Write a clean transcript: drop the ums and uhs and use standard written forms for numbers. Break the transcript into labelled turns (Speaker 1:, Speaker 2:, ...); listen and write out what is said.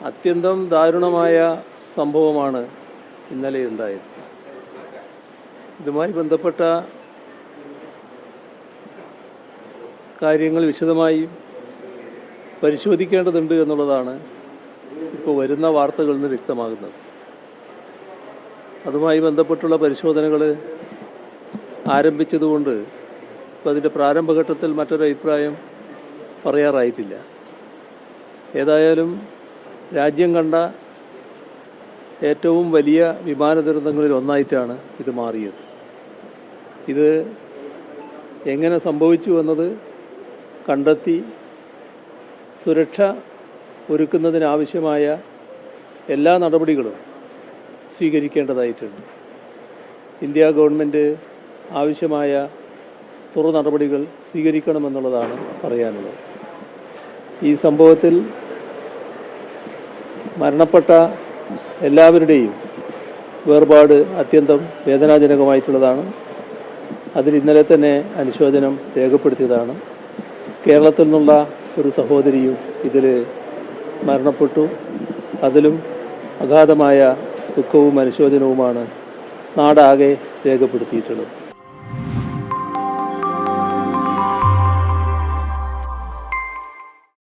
Speaker 1: അത്യന്തം ദാരുണമായ സംഭവമാണ് ഇന്നലെ ഉണ്ടായത്. ഇതുമായി ബന്ധപ്പെട്ട കാര്യങ്ങൾ വിശദമായി പരിശോധിക്കേണ്ടതുണ്ട് എന്നുള്ളതാണ് ഇപ്പോൾ വരുന്ന വാർത്തകളിൽ നിന്ന് വ്യക്തമാകുന്നത്. അതുമായി ബന്ധപ്പെട്ടുള്ള പരിശോധനകൾ ആരംഭിച്ചതുകൊണ്ട് ഇപ്പോൾ അതിൻ്റെ പ്രാരംഭഘട്ടത്തിൽ മറ്റൊരു അഭിപ്രായം പറയാറായിട്ടില്ല. ഏതായാലും രാജ്യം കണ്ട ഏറ്റവും വലിയ വിമാന ദുരന്തങ്ങളിൽ ഒന്നായിട്ടാണ് ഇത് മാറിയത്. ഇത് എങ്ങനെ സംഭവിച്ചു എന്നത് കണ്ടെത്തി സുരക്ഷ ഒരുക്കുന്നതിനാവശ്യമായ എല്ലാ നടപടികളും സ്വീകരിക്കേണ്ടതായിട്ടുണ്ട്. ഇന്ത്യ ഗവൺമെൻറ് ആവശ്യമായ തുടർ നടപടികൾ സ്വീകരിക്കണമെന്നുള്ളതാണ് പറയാനുള്ളത്. ഈ സംഭവത്തിൽ മരണപ്പെട്ട എല്ലാവരുടെയും വേർപാട് അത്യന്തം വേദനാജനകമായിട്ടുള്ളതാണ്. അതിൽ ഇന്നലെ തന്നെ അനുശോചനം രേഖപ്പെടുത്തിയതാണ്. കേരളത്തിൽ നിന്നുള്ള ഒരു സഹോദരിയും ഇതിൽ മരണപ്പെട്ടു. അതിലും അഗാധമായ ദുഃഖവും അനുശോചനവുമാണ് നാടാകെ രേഖപ്പെടുത്തിയിട്ടുള്ളത്.